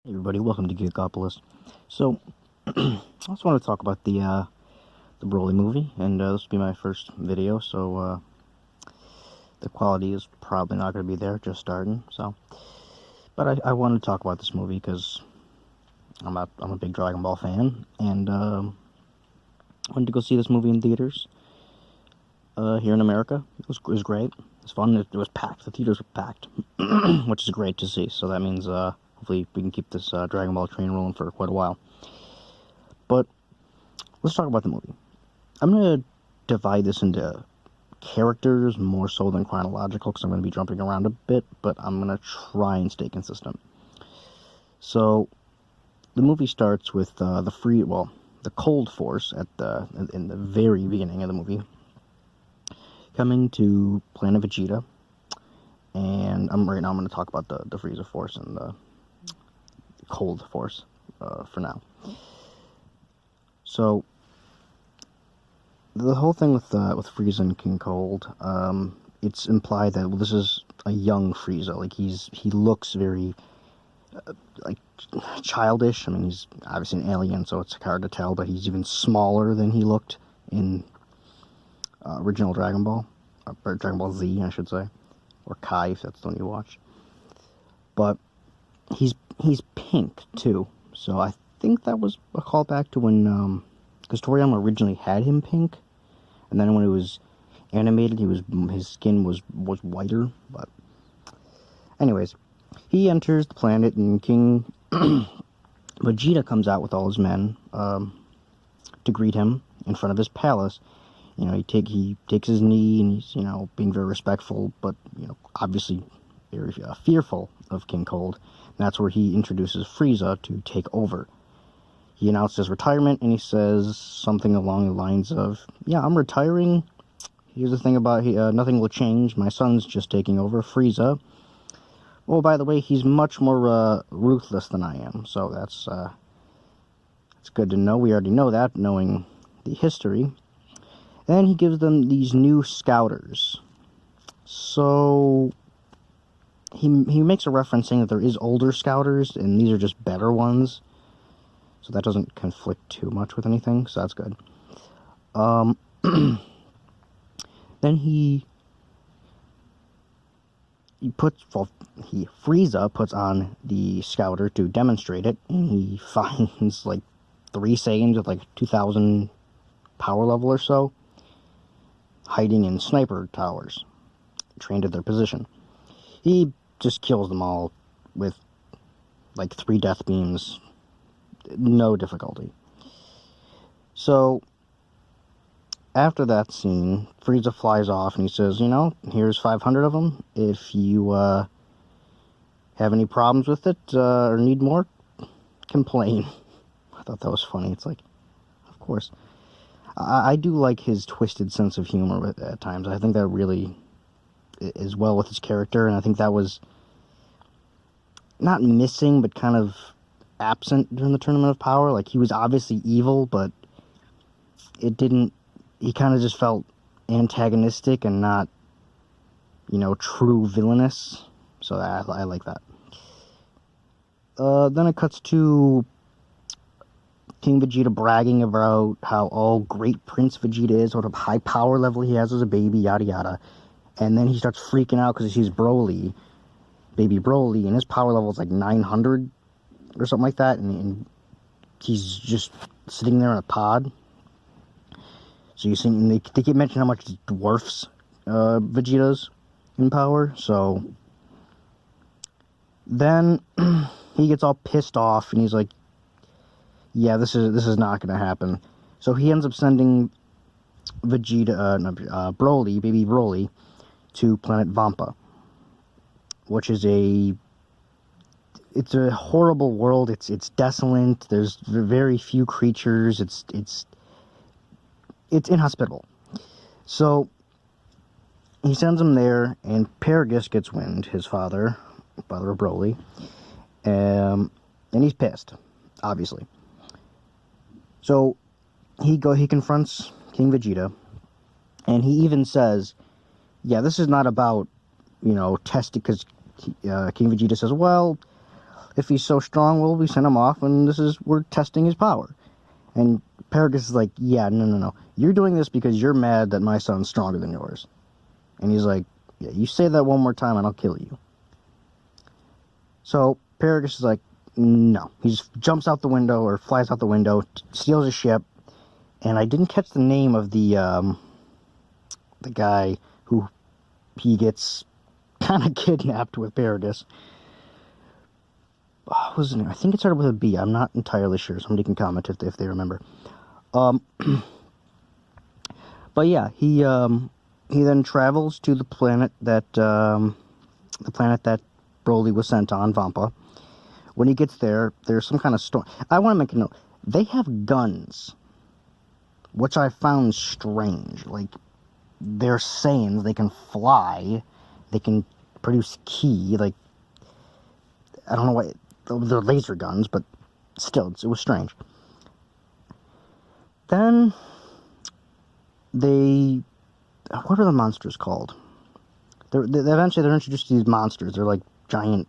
Hey everybody, welcome to Geekopolis. So, I just want to talk about the Broly movie, and this will be my first video, so the quality is probably not going to be there, just starting. So, but I wanted to talk about this movie because I'm a big Dragon Ball fan, and I wanted to go see this movie in theaters here in America. It was great. It was fun. It was packed. The theaters were packed, which is great to see. So that means hopefully we can keep this Dragon Ball train rolling for quite a while. But let's talk about the movie. I'm going to divide this into characters more so than chronological because I'm going to be jumping around a bit, but I'm going to try and stay consistent. So the movie starts with the Cold Force in the very beginning of the movie coming to Planet Vegeta, and right now I'm going to talk about the Frieza Force and the Cold Force for now. So the whole thing with Frieza and King Cold, it's implied that this is a young Frieza. Like he looks very like childish. I mean, he's obviously an alien, so it's hard to tell. But he's even smaller than he looked in original Dragon Ball, or Dragon Ball Z, I should say, or Kai if that's the one you watch. But he's pink too, so I think that was a callback to when because Toriyama originally had him pink, and then when it was animated, his skin was whiter. But anyways, he enters the planet, and King Vegeta comes out with all his men to greet him in front of his palace. You know, he takes his knee, and he's, being very respectful, but, obviously very fearful of King Cold. And that's where he introduces Frieza to take over. He announced his retirement, and he says something along the lines of, yeah, I'm retiring. Here's the thing about nothing will change. My son's just taking over. Frieza. Oh, by the way, he's much more ruthless than I am. So that's good to know. We already know that, knowing the history. Then he gives them these new scouters. So he makes a reference saying that there is older scouters, and these are just better ones. So that doesn't conflict too much with anything, so that's good. Then Frieza puts on the scouter to demonstrate it, and he finds like 3 Saiyans with like 2,000 power level or so, hiding in sniper towers, trained at their position. He just kills them all with like 3 death beams, no difficulty. So after that scene, Frieza flies off and he says, here's 500 of them. If you have any problems with it or need more, complain. I thought that was funny. It's like, of course. I do like his twisted sense of humor at times. I think that really is well with his character, and I think that was not missing, but kind of absent during the Tournament of Power. Like, he was obviously evil, but it didn't... He kind of just felt antagonistic and not, true villainous. So I like that. Then it cuts to King Vegeta bragging about how great Prince Vegeta is, what a high power level he has as a baby, yada yada. And then he starts freaking out because he sees Broly, baby Broly, and his power level is like 900 or something like that, and he's just sitting there in a pod. So you see, they keep mentioning how much it dwarfs Vegeta's in power. So then he gets all pissed off, and he's like, yeah, this is not going to happen. So he ends up sending Broly, baby Broly, to planet Vampa, which is it's a horrible world. It's desolate. There's very few creatures. It's inhospitable. So he sends him there, and Paragus gets wind, his father of Broly, and he's pissed, obviously. So he confronts King Vegeta, and he even says, yeah, this is not about, testing, because King Vegeta says, well, if he's so strong, well, we send him off, and we're testing his power. And Paragus is like, yeah, no. You're doing this because you're mad that my son's stronger than yours. And he's like, yeah, you say that one more time and I'll kill you. So Paragus is like, no. He just jumps out the window or flies out the window, steals a ship. And I didn't catch the name of the guy who he gets kind of kidnapped with Paragus. What was his name? I think it started with a B. I'm not entirely sure. Somebody can comment if they remember. But yeah, he then travels to the planet that Broly was sent on, Vampa. When he gets there, there's some kind of storm. I want to make a note. They have guns, which I found strange. Like, they're Saiyans. They can fly. They can produce ki. Like, I don't know why. They're laser guns, but still, it was strange. Then what are the monsters called? Eventually they're introduced to these monsters. They're like giant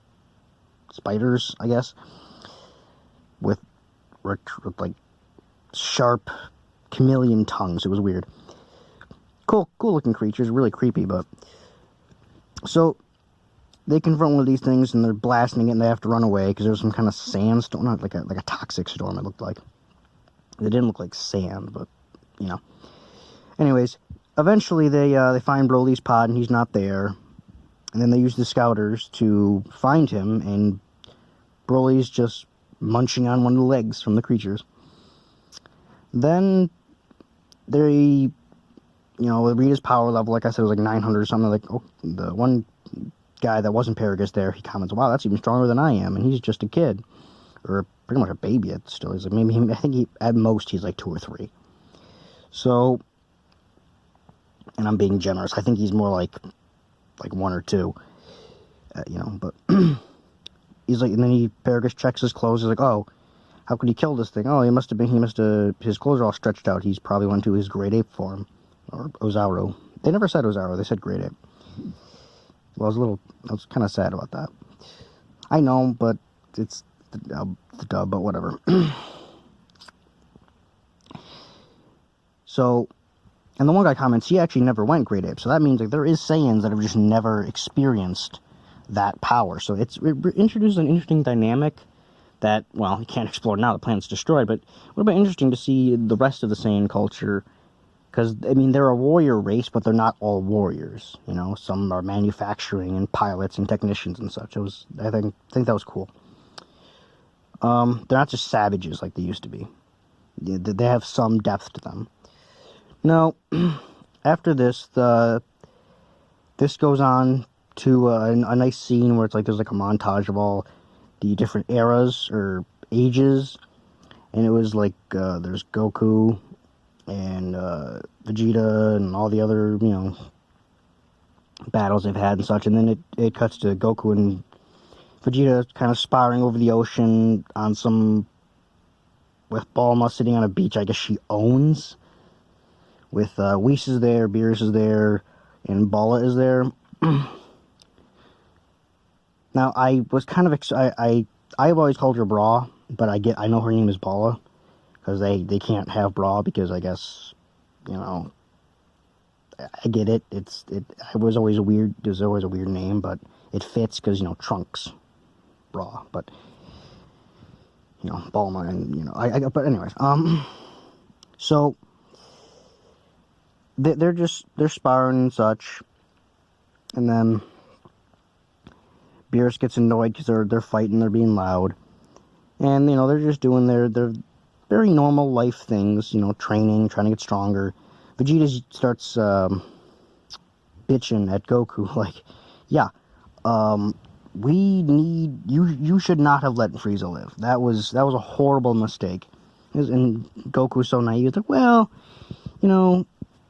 spiders, I guess, with like sharp chameleon tongues. It was weird. Cool looking creatures, really creepy, but so they confront one of these things and they're blasting it and they have to run away because there's some kind of sandstorm, not like a toxic storm. It looked like. It didn't look like sand, but you know. Anyways, eventually they find Broly's pod and he's not there, and then they use the scouters to find him, and Broly's just munching on one of the legs from the creatures. Then they, read his power level. Like I said, it was like 900 or something. Like, oh, the one guy that wasn't Paragus there, he comments, "Wow, that's even stronger than I am," and he's just a kid, or pretty much a baby. Still, he's like I think at most he's like 2 or 3. So, and I'm being generous. I think he's more like 1 or 2. But he's like, and then Paragus checks his clothes. He's like, oh, how could he kill this thing? Oh, his clothes are all stretched out. He's probably went to his great ape form, or Ozaru. They never said Ozaru. They said great ape. Well, I was kind of sad about that. I know, but it's the dub, but whatever. So, and the one guy comments, he actually never went great ape. So that means like there is Saiyans that have just never experienced that power. So it introduces an interesting dynamic that, well, you can't explore now, the planet's destroyed, but it would have been interesting to see the rest of the Saiyan culture, because, they're a warrior race, but they're not all warriors, some are manufacturing and pilots and technicians and such. I think that was cool. They're not just savages like they used to be. They have some depth to them. Now, after this, this goes on to a nice scene where there's like a montage of all the different eras or ages, and it was like there's Goku and Vegeta and all the other battles they've had and such, and then it cuts to Goku and Vegeta kind of sparring over the ocean with Bulma sitting on a beach I guess she owns, with Whis is there, Beerus is there, and Bala is there. Now, I was kind of I've always called her Bra, but I know her name is Bala, because they can't have Bra, because I guess, I get it. It was always a weird name, but it fits because, Trunks, Bra, but, Bulma, and, but anyways, so, they're sparring and such, and then Beerus gets annoyed because they're fighting, they're being loud, and, they're just doing their very normal life things, training, trying to get stronger. Vegeta starts bitching at Goku, like, yeah, we need, you should not have let Frieza live. That was a horrible mistake. And Goku's so naive, he's like, well,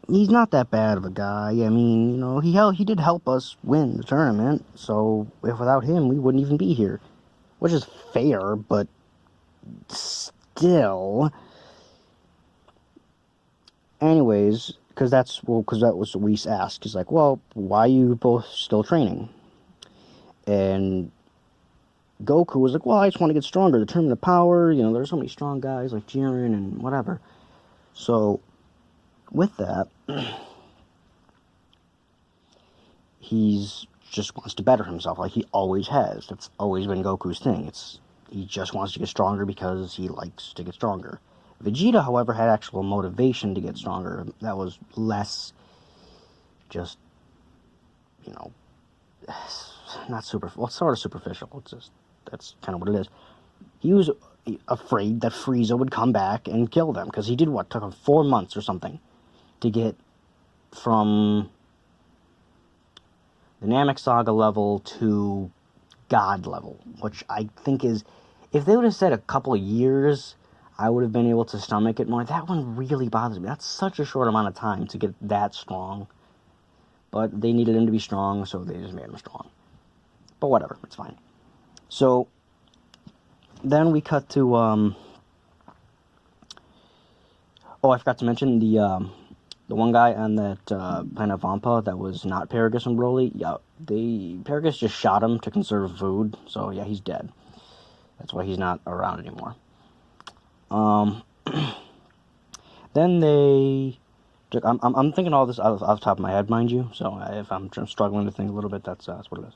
he's not that bad of a guy. He did help us win the tournament, so if without him, we wouldn't even be here. Which is fair, but still. Anyways, because that was what Whis asked. He's like, well, why are you both still training? And Goku was like, well, I just want to get stronger. The tournament of power, there's so many strong guys like Jiren and whatever. So, with that, he's just wants to better himself like he always has. That's always been Goku's thing. He just wants to get stronger because he likes to get stronger. Vegeta, however, had actual motivation to get stronger. That was less just, not super, well, sort of superficial. It's just, that's kind of what it is. He was afraid that Frieza would come back and kill them, because he did what? Took him 4 months or something to get from the Namek Saga level to God level, which I think is, if they would have said a couple of years, I would have been able to stomach it more. That one really bothers me. That's such a short amount of time to get that strong. But they needed him to be strong, so they just made him strong. But whatever, it's fine. So, then we cut to, oh, I forgot to mention the one guy on that planet Vampa that was not Paragus and Broly. Yeah, Paragus just shot him to conserve food, so yeah, he's dead. That's why he's not around anymore. Then they... I'm thinking all this off the top of my head, mind you, so if I'm struggling to think a little bit, that's what it is.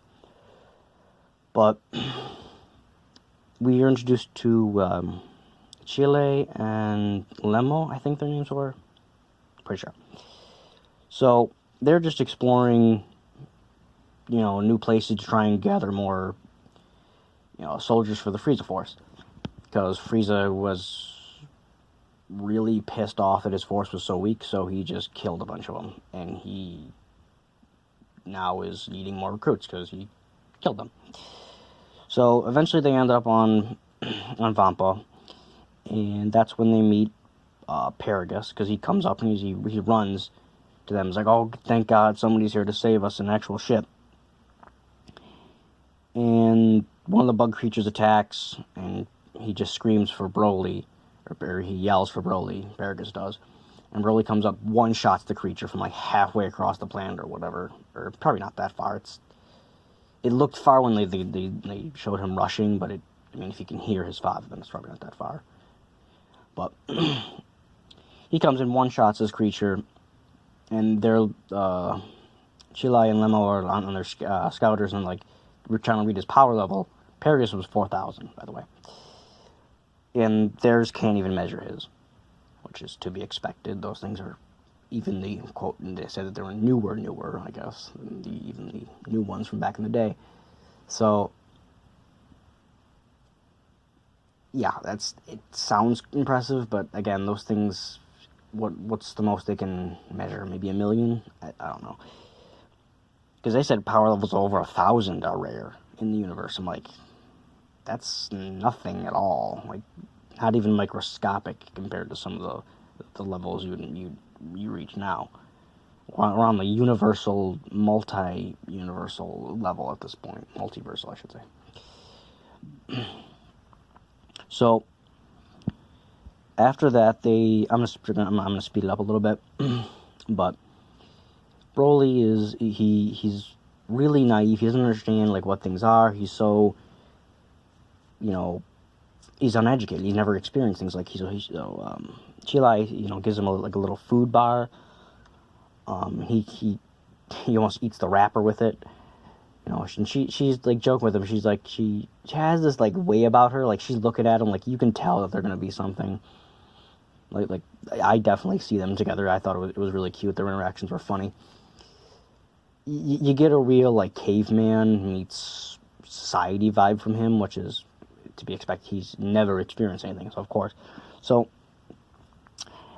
But we are introduced to Chile and Lemo, I think their names were. Pretty sure. So they're just exploring, new places to try and gather more, soldiers for the Frieza Force. Because Frieza was really pissed off that his force was so weak, so he just killed a bunch of them. And he now is needing more recruits because he killed them. So eventually they end up on Vampa, and that's when they meet Paragus, because he comes up and he runs to them. He's like, oh, thank God somebody's here to save us, an actual ship. And one of the bug creatures attacks, and he just screams for Broly, or he yells for Broly, Paragus does. And Broly comes up, one-shots the creature from like halfway across the planet or whatever, or probably not that far. It looked far when they showed him rushing, but if you can hear his father, then it's probably not that far. But he comes in, one-shots this creature, and they're, Chile and Lemo are on their scouters, and, we're trying to read his power level. Paragus was 4,000, by the way. And theirs can't even measure his, which is to be expected. Those things are even the, quote, they said that they were newer, I guess, than even the new ones from back in the day. So, yeah, it sounds impressive, but again, those things, what's the most they can measure? Maybe 1 million? I don't know. Because they said power levels over 1,000 are rare in the universe. I'm like, that's nothing at all. Not even microscopic compared to some of the levels you reach now. We're on the universal, multi-universal level at this point. Multiversal, I should say. So, after that, I'm gonna speed it up a little bit, but Broly he's really naive. He doesn't understand what things are. He's so, he's uneducated. He's never experienced things like Chile, gives him a little food bar. He almost eats the wrapper with it. And she's joking with him. She's she has this way about her. She's looking at him you can tell that they're gonna be something. I definitely see them together. I thought it was really cute. Their interactions were funny. You get a real caveman meets society vibe from him, which is to be expected. He's never experienced anything, so of course. So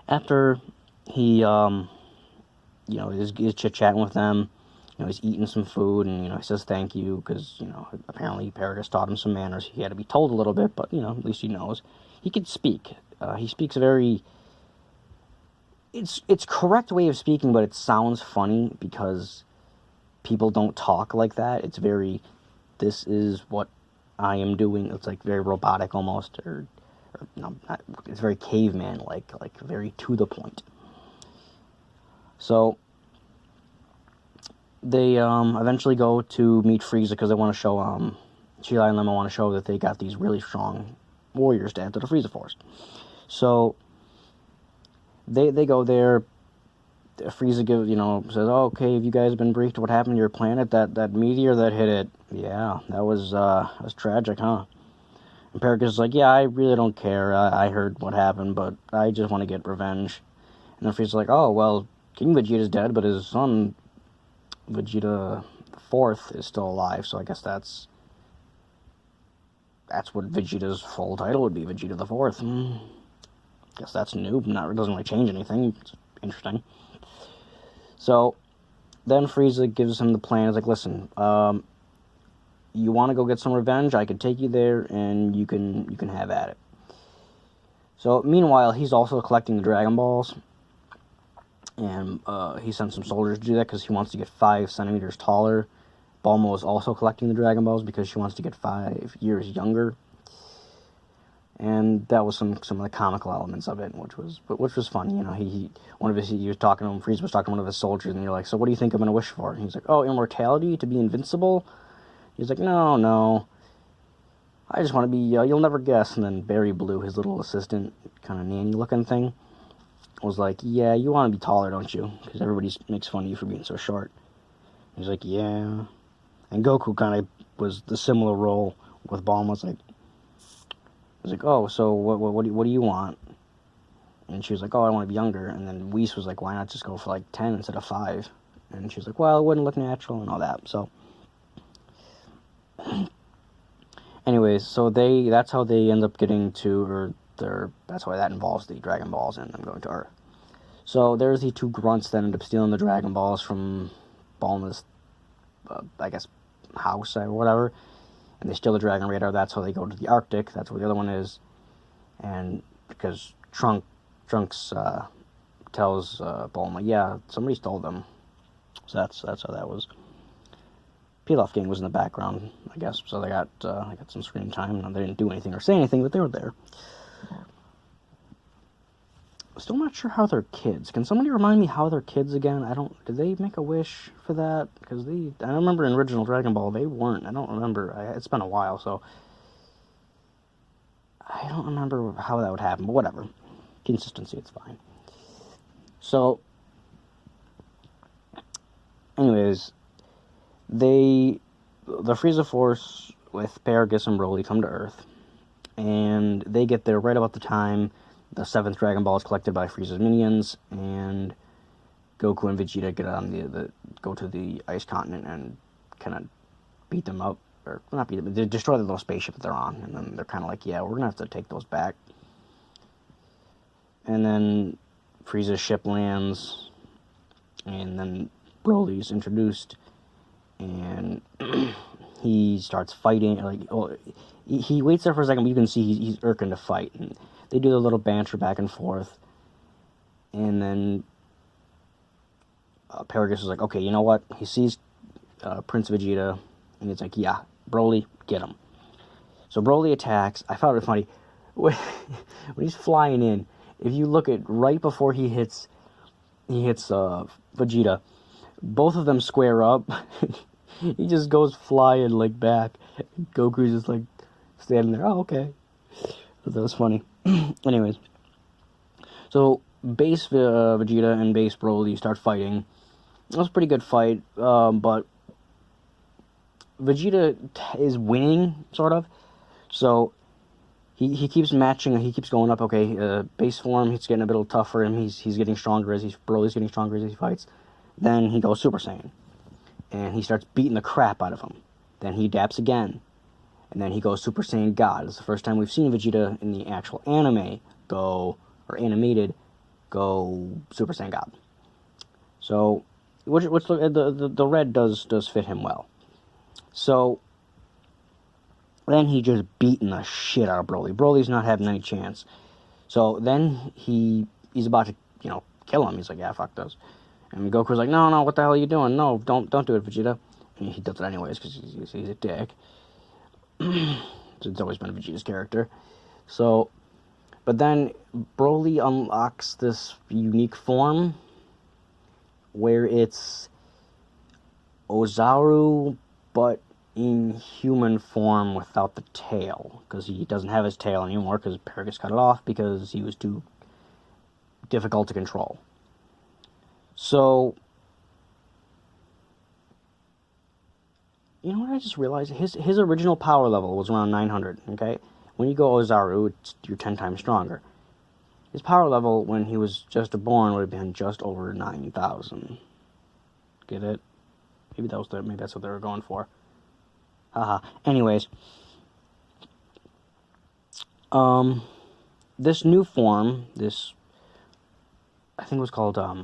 after he is chit-chatting with them, he's eating some food, and he says thank you because apparently Paragus taught him some manners. He had to be told a little bit, but at least he knows. He can speak. He speaks very... It's correct way of speaking, but it sounds funny because people don't talk like that. It's very, this is what I am doing. It's very robotic almost, or no, it's very caveman-like, very to the point. So they eventually go to meet Frieza because they want to show Chilai and Lemon want to show that they got these really strong warriors to add to the Frieza Force. So they go there. Frieza says, "Oh, okay, have you guys been briefed? What happened to your planet? That meteor that hit it? Yeah, that was tragic, huh?" And Paragus is like, "Yeah, I really don't care. I heard what happened, but I just want to get revenge." And then Frieza's like, "Oh, well, King Vegeta's dead, but his son Vegeta the Fourth is still alive. So I guess that's what Vegeta's full title would be, Vegeta the Fourth. Guess that's new. It doesn't really change anything. It's interesting." So then Frieza gives him the plan. He's like, "Listen, you want to go get some revenge? I can take you there, and you can have at it." So meanwhile, he's also collecting the Dragon Balls, and he sent some soldiers to do that because he wants to get 5 centimeters taller. Bulma is also collecting the Dragon Balls because she wants to get 5 years younger. And that was some of the comical elements of it, which was fun. He was talking to him. Frieza was talking to one of his soldiers, and you're like, "So what do you think I'm gonna wish for?" And he's like, "Oh, immortality, to be invincible." He's like, No, I just want to be. You'll never guess." And then Barry Blue, his little assistant, kind of nanny-looking thing, was like, "Yeah, you want to be taller, don't you? Because everybody makes fun of you for being so short." He's like, "Yeah." And Goku kind of was the similar role with Bulma. He's like, "Oh, so what do you want?" And she was like, "Oh, I want to be younger." And then Whis was like, "Why not just go for 10 instead of 5?" And she was like, "Well, it wouldn't look natural," and all that. So anyways, so that's how they end up getting to, that's why that involves the Dragon Balls and them going to Earth. So there's the 2 grunts that end up stealing the Dragon Balls from Bulma's, I guess, house or whatever. And they steal the Dragon Radar. That's how they go to the Arctic. That's where the other one is. And because Trunks tells Bulma, "Yeah, somebody stole them." So that's how that was. Pilaf Gang was in the background, I guess. So they got some screen time. They didn't do anything or say anything, but they were there. Still not sure how they're kids. Can somebody remind me how they're kids again? Did they make a wish for that? Because I remember in original Dragon Ball, they weren't. I don't remember. It's been a while, so I don't remember how that would happen, but whatever. Consistency, it's fine. So, anyways, the Frieza Force with Paragus and Broly come to Earth, and they get there right about the time the 7th Dragon Ball is collected by Frieza's minions, and Goku and Vegeta get on go to the ice continent and kind of beat them up, or not beat them, they destroy the little spaceship that they're on, and then they're kind of like, "Yeah, we're gonna have to take those back." And then Frieza's ship lands, and then Broly's introduced, and he starts fighting. He waits there for a second, but you can see he's irking to fight, and they do their little banter back and forth, and then Paragus is like, "Okay, you know what?" He sees Prince Vegeta, and he's like, "Yeah, Broly, get him." So Broly attacks. I found it funny when he's flying in. If you look at right before he hits Vegeta, both of them square up. He just goes flying back. Goku's just standing there. "Oh, okay." That was funny. Anyways, so base Vegeta and base Broly start fighting. It was a pretty good fight, but Vegeta is winning, sort of. So he keeps matching, he keeps going up. Okay, base form, he's getting a bit tougher, and he's getting stronger Broly's getting stronger as he fights. Then he goes Super Saiyan, and he starts beating the crap out of him. Then he daps again, and then he goes Super Saiyan God. It's the first time we've seen Vegeta in the actual anime animated Super Saiyan God. So, the red does fit him well. So then he just beating the shit out of Broly. Broly's not having any chance. So then he's about to kill him. He's like, "Yeah, fuck this." And Goku's like, No, what the hell are you doing? No, don't do it, Vegeta. And he does it anyways because he's a dick. It's always been Vegeta's character. So, but then Broly unlocks this unique form where it's Ozaru, but in human form without the tail, because he doesn't have his tail anymore because Paragus cut it off because he was too difficult to control. So, you know what I just realized? His original power level was around 900, okay? When you go Ozaru, you're 10 times stronger. His power level when he was just born would have been just over 9,000. Get it? Maybe that's what they were going for. Haha. Anyways, this new form, I think it was called, I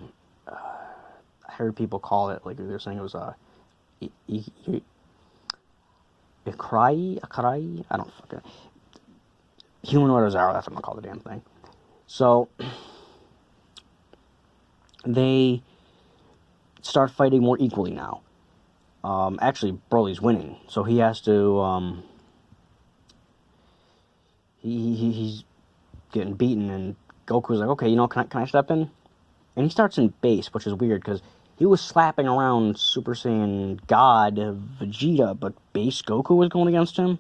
heard people call it, like they were saying it was, Akarai? I don't fucking, Humanoid Ozaru, that's what I'm gonna call the damn thing. So, they start fighting more equally now. Actually, Broly's winning, so he has to, he's getting beaten, and Goku's like, okay, can I step in? And he starts in base, which is weird, because he was slapping around Super Saiyan God Vegeta, but base Goku was going against him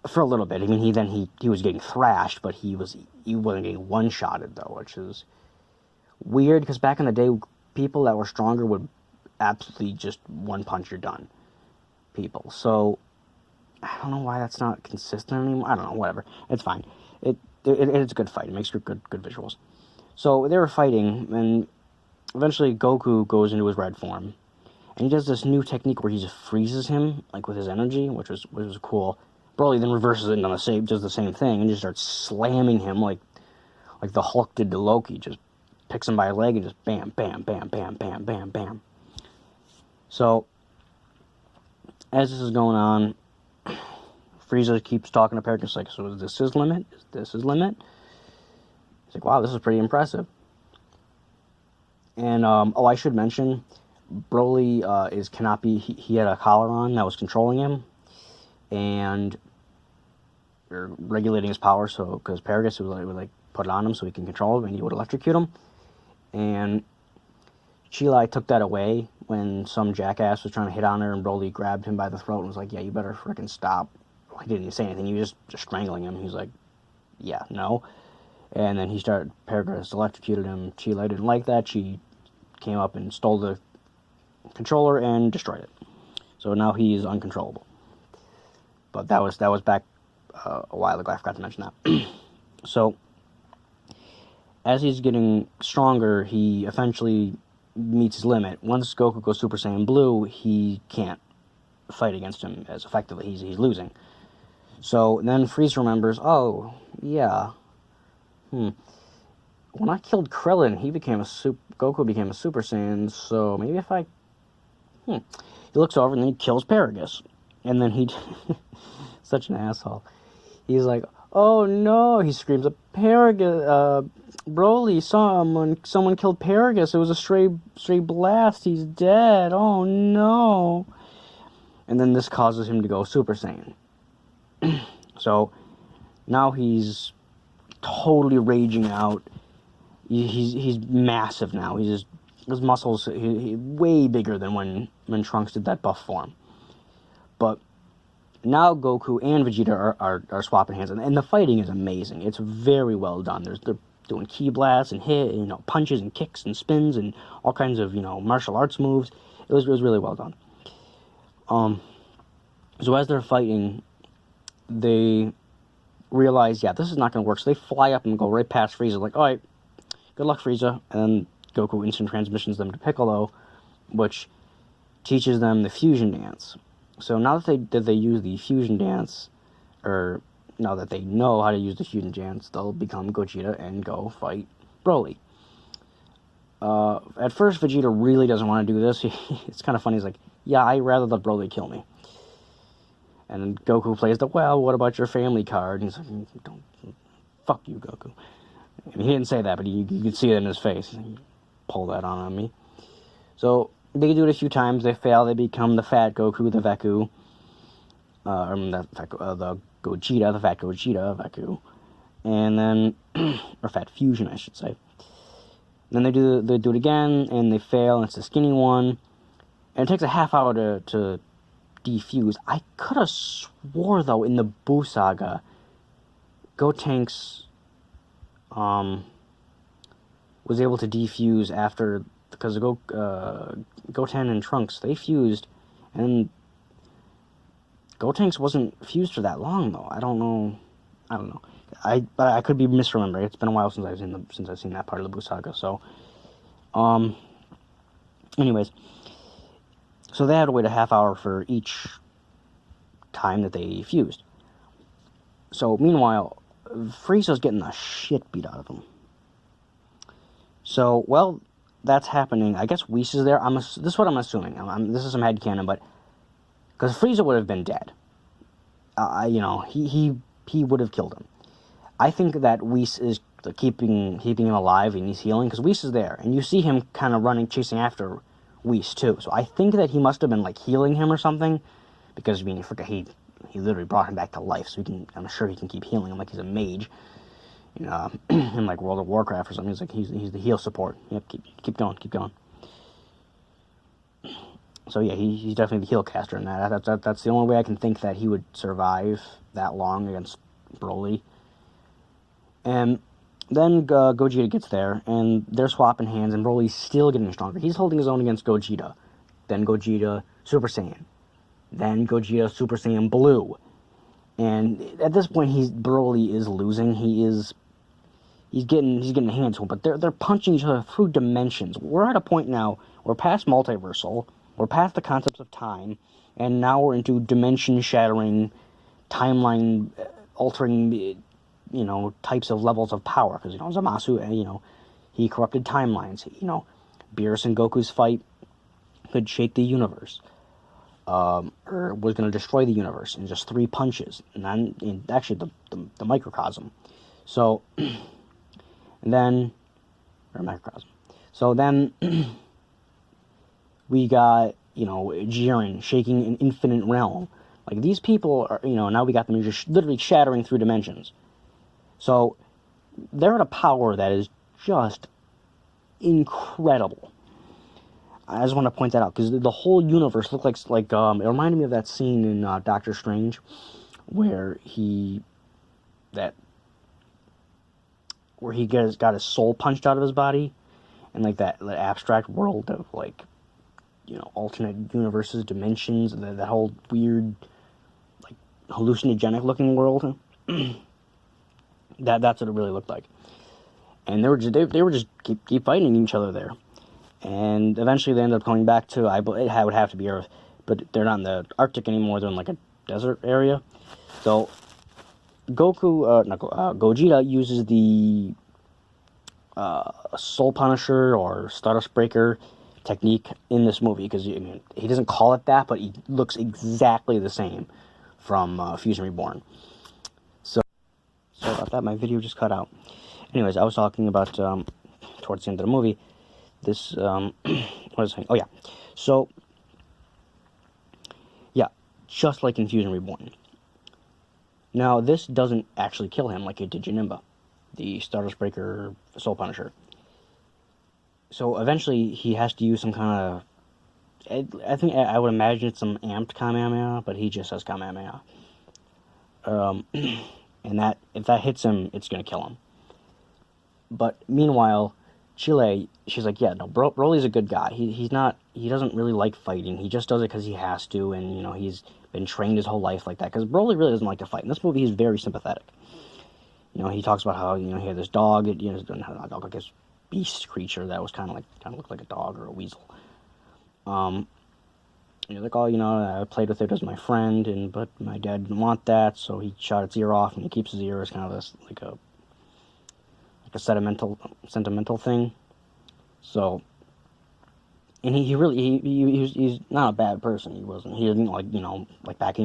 for a little bit. I mean, he was getting thrashed, but he wasn't getting one-shotted, though, which is weird, because back in the day, people that were stronger would absolutely just one-punch, you're done people. So, I don't know why that's not consistent anymore. I don't know, whatever. It's fine. It's a good fight. It makes for good visuals. So, they were fighting, and eventually Goku goes into his red form. And he does this new technique where he just freezes him, like, with his energy, which was cool. Broly then reverses it and does the same thing, and just starts slamming him like the Hulk did to Loki. Just picks him by his leg and just bam, bam, bam, bam, bam, bam, bam. So, as this is going on, Frieza keeps talking to Paragus, like, so is this his limit? Is this his limit? He's like, wow, this is pretty impressive. And, I should mention, Broly cannot be, he had a collar on that was controlling him, and regulating his power, so, because Paragus would put it on him so he can control him, and he would electrocute him. And Chilai took that away when some jackass was trying to hit on her, and Broly grabbed him by the throat and was like, yeah, you better frickin' stop. Well, he didn't even say anything, he was just strangling him. He was like, yeah, no. And then Paragus electrocuted him. Chilai didn't like that. She came up and stole the controller and destroyed it. So now he is uncontrollable. But that was back a while ago. I forgot to mention that. So, as he's getting stronger, he eventually meets his limit. Once Goku goes Super Saiyan Blue, he can't fight against him as effectively. He's losing. So then Frieza remembers, oh, yeah. When I killed Krillin, Goku became a Super Saiyan, so maybe if I... He looks over and then he kills Paragus. And then he... Such an asshole. He's like, oh no, he screams, Paragus, Broly, someone killed Paragus, it was a stray blast, he's dead, oh no. And then this causes him to go Super Saiyan. So, now he's totally raging out. He's massive now. His muscles, he's way bigger than when Trunks did that buff form. But now Goku and Vegeta are swapping hands, and the fighting is amazing. It's very well done. They're doing ki blasts and punches and kicks and spins and all kinds of martial arts moves. It was really well done. So as they're fighting, they realize, yeah, this is not going to work. So they fly up and go right past Frieza, like, all right, good luck, Frieza. And then Goku instant transmissions them to Piccolo, which teaches them the fusion dance. So now that they use the fusion dance, or now that they know how to use the fusion dance, they'll become Gogeta and go fight Broly. At first, Vegeta really doesn't want to do this. It's kind of funny. He's like, yeah, I'd rather let Broly kill me. And then Goku plays the, well, what about your family card? And he's like, don't, fuck you, Goku. And he didn't say that, but you could see it in his face. He pulled that on me. So they do it a few times. They fail. They become the fat Goku, the Veku. The Gogeta, the fat Gogeta, Veku. And then, or fat fusion, I should say. Then they do it again, and they fail, and it's the skinny one. And it takes a half hour to defuse. I could have swore, though, in the Buu saga, Gotenks was able to defuse after, because Goten and Trunks, they fused, and Gotenks wasn't fused for that long, though. I don't know. But I could be misremembering. It's been a while since I've seen that part of the Buu saga. So, anyways, so they had to wait a half hour for each time that they fused. So meanwhile, Frieza's getting the shit beat out of him. So, well, that's happening. I guess Whis is there. This is what I'm assuming. This is some headcanon, but because Frieza would have been dead, he would have killed him. I think that Whis is keeping him alive and he's healing, because Whis is there, and you see him kind of running, chasing after Whis too. So I think that he must have been like healing him or something, because he literally brought him back to life. So I'm sure he can keep healing him like he's a mage, in like World of Warcraft or something. He's the heal support. Yep, keep going. So yeah, he's definitely the heal caster in that. That's the only way I can think that he would survive that long against Broly. And then Gogeta gets there, and they're swapping hands, and Broly's still getting stronger. He's holding his own against Gogeta. Then Gogeta Super Saiyan. Then Gogeta Super Saiyan Blue. And at this point, Broly is losing. He's getting a hand to him, but they're punching each other through dimensions. We're at a point now, we're past multiversal, we're past the concepts of time, and now we're into dimension-shattering, timeline-altering, types of levels of power. Because, Zamasu, he corrupted timelines. Beerus and Goku's fight could shake the universe. Or was going to destroy the universe in just 3 punches. And actually, the microcosm. So, and then, or microcosm. So then, we got, Jiren shaking an infinite realm. Like, these people are, now we got them just literally shattering through dimensions. So, they're at a power that is just incredible. I just want to point that out, because the whole universe looked like it reminded me of that scene in Doctor Strange, where he got his soul punched out of his body, and like that abstract world of alternate universes, dimensions, that whole weird, like, hallucinogenic looking world. That's what it really looked like. And they were just keep fighting each other there. And eventually they ended up coming back to, it would have to be Earth, but they're not in the Arctic anymore, they're in like a desert area. So Gogeta uses the Soul Punisher or Stardust Breaker technique in this movie, because he doesn't call it that, but he looks exactly the same from Fusion Reborn. So, sorry about that, my video just cut out. Anyways, I was talking about, towards the end of the movie, this, what was I saying? Oh, yeah. So, yeah, just like in Fusion Reborn. Now, this doesn't actually kill him like it did Janemba, the Stardust Breaker Soul Punisher. So, eventually, he has to use some kind of, I would imagine it's some amped Kamehameha, but he just says Kamehameha. And that, if that hits him, it's going to kill him. But, meanwhile, Chile, she's like, yeah, no, Broly's a good guy. He doesn't really like fighting. He just does it because he has to, and, he's been trained his whole life like that. Because Broly really doesn't like to fight. In this movie, he's very sympathetic. He talks about how, he had this dog, not a dog, like this beast creature that was kind of looked like a dog or a weasel. Like, I played with it as my friend, but my dad didn't want that, so he shot its ear off, and he keeps his ear as kind of this, like a sentimental thing. So, and he's not a bad person. He didn't like back in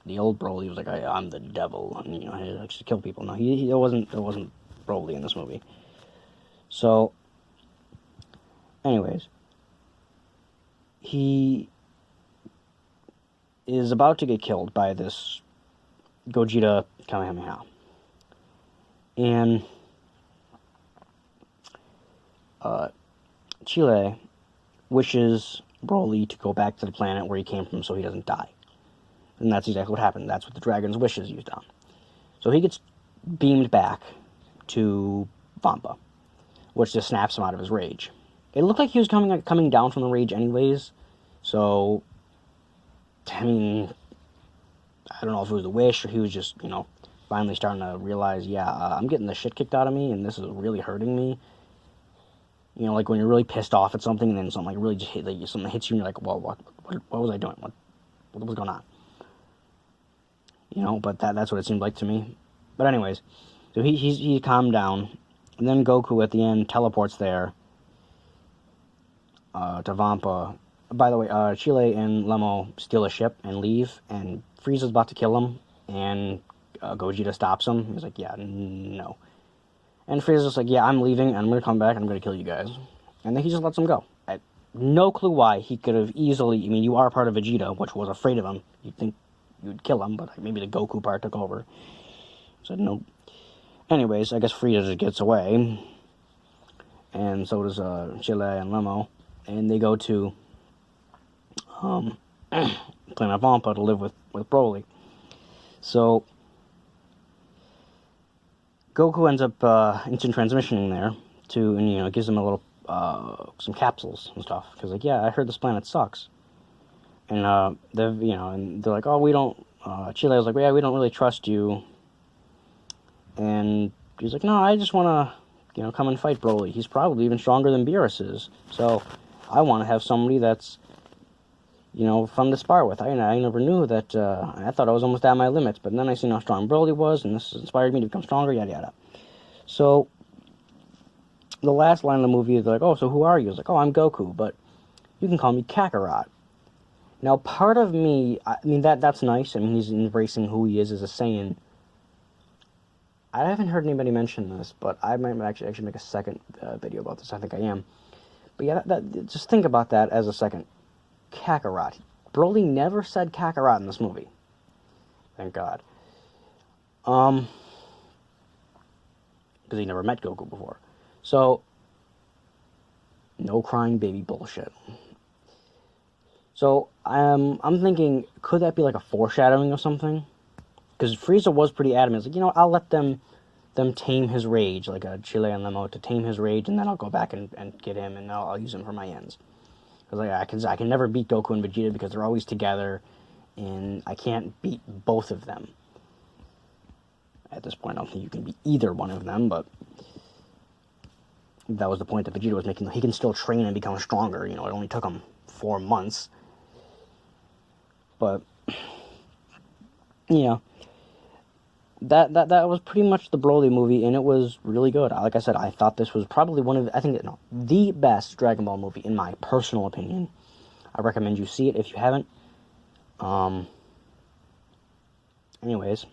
the old Broly, he was like, I'm the devil, and he likes to kill people. No, it wasn't Broly in this movie. So, anyways, he is about to get killed by this Gogeta Kamehameha. And Chile wishes Broly to go back to the planet where he came from so he doesn't die. And that's exactly what happened. That's what the dragon's wish is used on. So he gets beamed back to Vampa, which just snaps him out of his rage. It looked like he was coming down from the rage anyways, so, I mean, I don't know if it was the wish or he was just, finally starting to realize, yeah, I'm getting the shit kicked out of me, and this is really hurting me. Like when you're really pissed off at something, and then something like really just something hits you, and you're like, well, what was I doing? What was going on? But that's what it seemed like to me. But anyways, so he calmed down, and then Goku at the end teleports there to Vampa. By the way, Chile and Lemo steal a ship and leave, and Frieza's about to kill him, and Gogeta stops him. He's like, yeah, no. And Frieza's just like, yeah, I'm leaving, and I'm going to come back, and I'm going to kill you guys. And then he just lets him go. I had no clue why. He could have easily, you are part of Vegeta, which was afraid of him. You'd think you'd kill him, but maybe the Goku part took over. Said no. Anyways, I guess Frieza just gets away. And so does Chile and Lemo. And they go to Planet Vampa to live with Broly. So Goku ends up instant transmissioning there to, and gives him a little some capsules and stuff, because like, yeah, I heard this planet sucks, and and they're like, oh, we don't. Chile was like, well, yeah, we don't really trust you, and he's like, no, I just want to, come and fight Broly. He's probably even stronger than Beerus is, so I want to have somebody that's, fun to spar with. I never knew that. I thought I was almost at my limits, but then I seen how strong Broly was, and this inspired me to become stronger. Yada yada. So the last line of the movie is like, oh, so who are you? It's like, oh, I'm Goku, but you can call me Kakarot. Now, part of me, that's nice. He's embracing who he is as a Saiyan. I haven't heard anybody mention this, but I might actually make a second video about this. I think I am. But yeah, just think about that as a second. Kakarot. Broly never said Kakarot in this movie. Thank God. Because he never met Goku before. So, no crying baby bullshit. So, I'm thinking, could that be like a foreshadowing of something? Because Frieza was pretty adamant. He's like, I'll let them tame his rage, like a Chile and Lemo, to tame his rage, and then I'll go back and get him, and I'll use him for my ends. Because like, I can never beat Goku and Vegeta because they're always together, and I can't beat both of them. At this point, I don't think you can beat either one of them, but that was the point that Vegeta was making. He can still train and become stronger. It only took him 4 months. But, that was pretty much the Broly movie, and it was really good. Like I said, I thought this was probably the best Dragon Ball movie, in my personal opinion. I recommend you see it if you haven't. Anyways,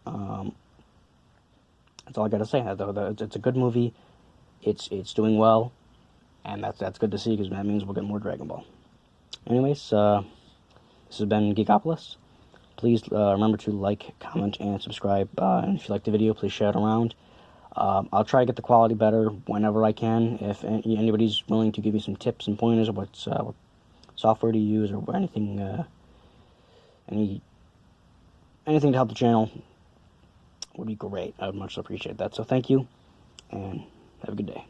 that's all I gotta say. It's a good movie. It's doing well, and that's good to see, because that means we'll get more Dragon Ball. Anyways, this has been Geekopolis. Please remember to like, comment, and subscribe. And if you like the video, please share it around. I'll try to get the quality better whenever I can. If anybody's willing to give me some tips and pointers of what software to use, or anything, anything to help the channel, would be great. I would much appreciate that. So thank you, and have a good day.